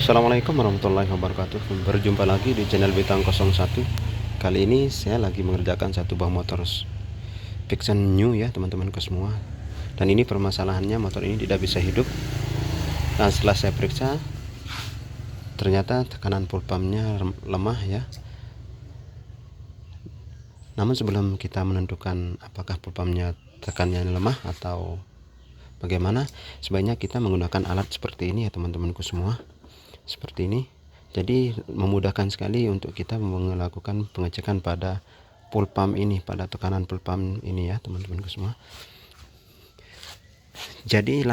Assalamualaikum warahmatullahi wabarakatuh. Berjumpa lagi di channel Bintang 01. Kali ini saya lagi mengerjakan satu buah motor Vixion New ya teman-temanku semua. Dan ini permasalahannya, motor ini tidak bisa hidup. Nah, setelah saya periksa, ternyata tekanan full pumpnya lemah ya. Namun sebelum kita menentukan apakah full pumpnya tekannya lemah atau bagaimana, sebaiknya kita menggunakan alat seperti ini ya teman-temanku semua. Seperti ini. Jadi memudahkan sekali untuk kita melakukan pengecekan pada full pump ini, pada tekanan full pump ini ya teman-temanku semua. Jadi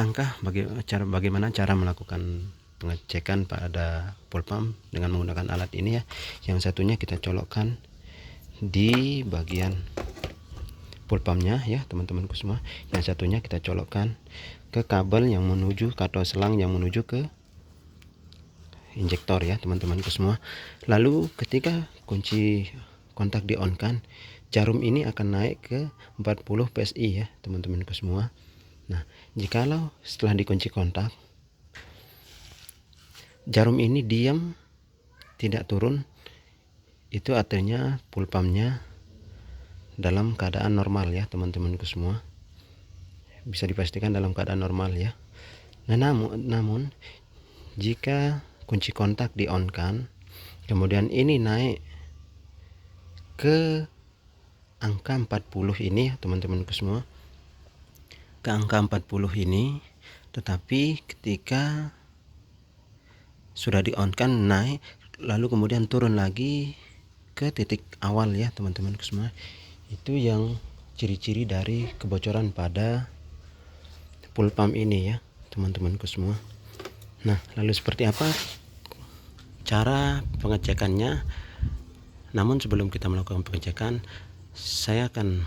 bagaimana cara melakukan pengecekan pada full pump dengan menggunakan alat ini ya. Yang satunya kita colokkan di bagian full pumpnya ya teman-temanku semua. Yang satunya kita colokkan ke kabel yang menuju atau selang yang menuju ke injektor ya teman-temanku semua. Lalu ketika kunci kontak di on kan, jarum ini akan naik ke 40 psi ya teman-temanku semua. Nah, jikalau setelah dikunci kontak jarum ini diam tidak turun, itu artinya full pumpnya dalam keadaan normal ya teman-temanku semua. Bisa dipastikan dalam keadaan normal ya. Nah, namun jika kunci kontak di on kan, kemudian ini naik ke angka 40 ini ya teman-temanku semua, ke angka 40 ini, tetapi ketika sudah di on kan naik, lalu kemudian turun lagi ke titik awal ya teman-temanku semua. Itu yang ciri-ciri dari kebocoran pada full pump ini ya teman-temanku semua. Nah, lalu seperti apa cara pengecekannya? Namun sebelum kita melakukan pengecekan, saya akan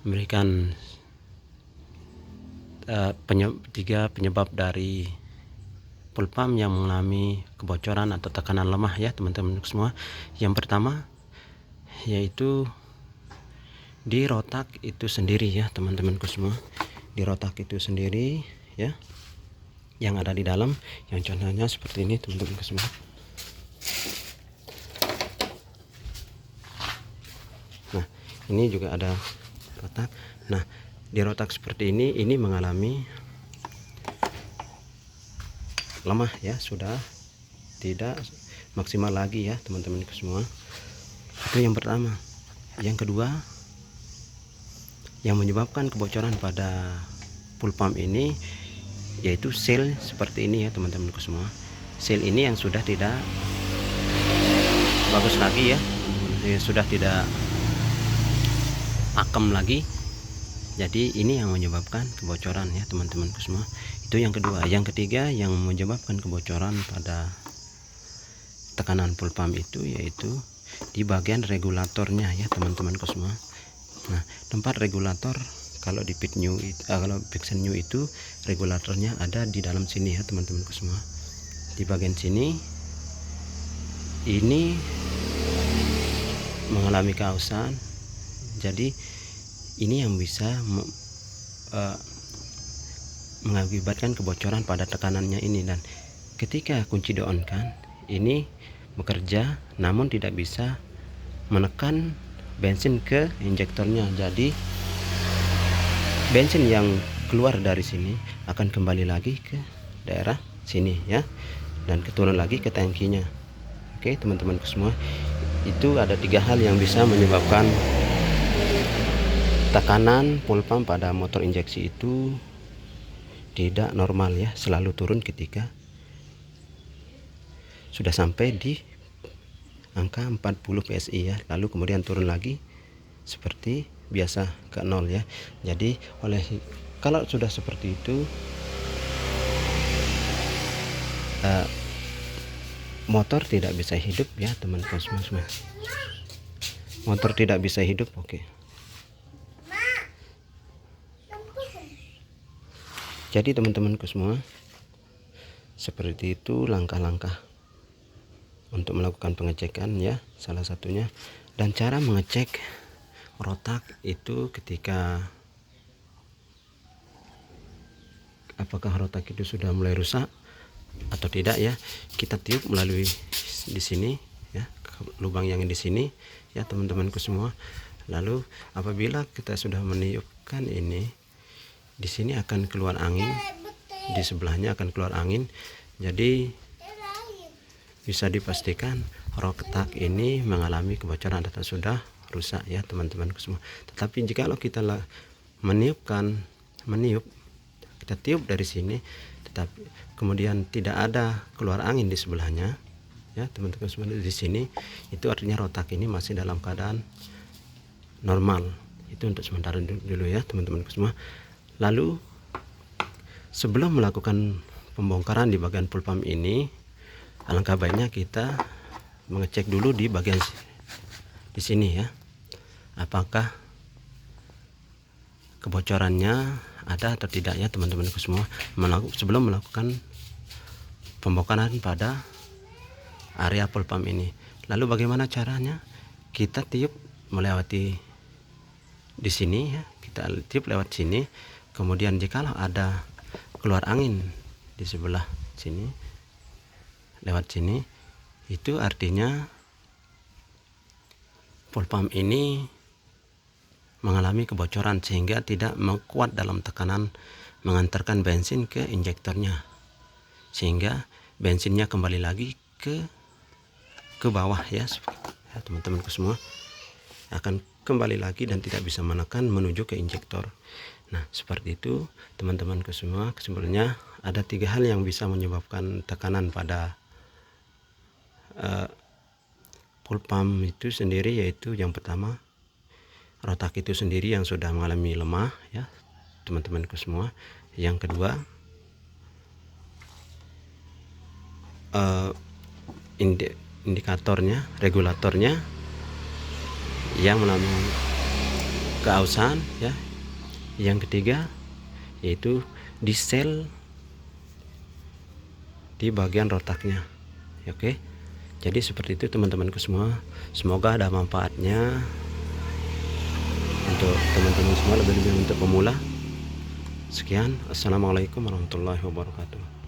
memberikan 3 penyebab dari full pump yang mengalami kebocoran atau tekanan lemah ya teman-teman semua. Yang pertama yaitu di rotak itu sendiri ya teman-temanku semua. Di rotak itu sendiri ya, yang ada di dalam, yang contohnya seperti ini teman-temanku semua. Nah, ini juga ada rotak. Nah, di rotak seperti ini mengalami lemah ya, sudah tidak maksimal lagi ya teman-teman semua. Itu yang pertama. Yang kedua, yang menyebabkan kebocoran pada full pump ini yaitu sel seperti ini ya teman-temanku semua. Sel ini yang sudah tidak bagus lagi ya, sudah tidak pakem lagi. Jadi ini yang menyebabkan kebocoran ya teman-temanku semua. Itu yang kedua. Yang ketiga yang menyebabkan kebocoran pada tekanan full pump itu yaitu di bagian regulatornya ya teman-temanku semua. Nah, tempat regulator kalau di kalau Vixion New itu regulatornya ada di dalam sini ya teman-temanku semua. Di bagian sini ini mengalami kausan. Jadi ini yang bisa mengakibatkan kebocoran pada tekanannya ini. Dan ketika kunci di on kan, ini bekerja namun tidak bisa menekan bensin ke injektornya. Jadi bensin yang keluar dari sini akan kembali lagi ke daerah sini ya, dan turun lagi ke tangkinya. Oke teman-temanku semua, itu ada 3 hal yang bisa menyebabkan tekanan full pump pada motor injeksi itu tidak normal ya, selalu turun ketika sudah sampai di angka 40 psi ya, lalu kemudian turun lagi seperti biasa ke 0 ya. Jadi kalau sudah seperti itu, motor tidak bisa hidup ya teman-teman semua. Motor tidak bisa hidup. Oke. Jadi teman-temanku semua, seperti itu langkah-langkah untuk melakukan pengecekan ya, salah satunya. Dan cara mengecek rotak itu ketika apakah rotak itu sudah mulai rusak atau tidak ya, kita tiup melalui di sini ya, lubang yang di sini ya teman-temanku semua. Lalu apabila kita sudah meniupkan ini, di sini akan keluar angin, di sebelahnya akan keluar angin. Jadi bisa dipastikan retak ini mengalami kebocoran atau sudah rusak ya teman-temanku semua. Tetapi jika kita meniup, kita tiup dari sini, tetapi kemudian tidak ada keluar angin di sebelahnya ya teman-teman semua, di sini itu artinya retak ini masih dalam keadaan normal. Itu untuk sementara dulu ya teman-temanku semua. Lalu sebelum melakukan pembongkaran di bagian pool pump ini, alangkah baiknya kita mengecek dulu di bagian di sini ya, apakah kebocorannya ada atau tidak ya teman-temanku semua, sebelum melakukan pembongkaran pada area pool pump ini. Lalu bagaimana caranya? Kita tiup melewati di sini ya, kita tiup lewat sini. Kemudian jikalau ada keluar angin di sebelah sini, lewat sini, itu artinya pool pump ini mengalami kebocoran sehingga tidak kuat dalam tekanan mengantarkan bensin ke injektornya, sehingga bensinnya kembali lagi ke bawah ya teman-temanku semua, akan kembali lagi dan tidak bisa menekan menuju ke injektor. Nah seperti itu teman-temanku semua. Kesimpulannya ada 3 hal yang bisa menyebabkan tekanan pada pool pump itu sendiri, yaitu yang pertama retak itu sendiri yang sudah mengalami lemah ya teman-temanku semua. Yang kedua indikatornya, regulatornya yang mengalami keausan ya. Yang ketiga yaitu di sel di bagian retaknya. Oke, jadi seperti itu teman-temanku semua. Semoga ada manfaatnya untuk teman-teman semua, lebih-lebih untuk pemula. Sekian, assalamualaikum warahmatullahi wabarakatuh.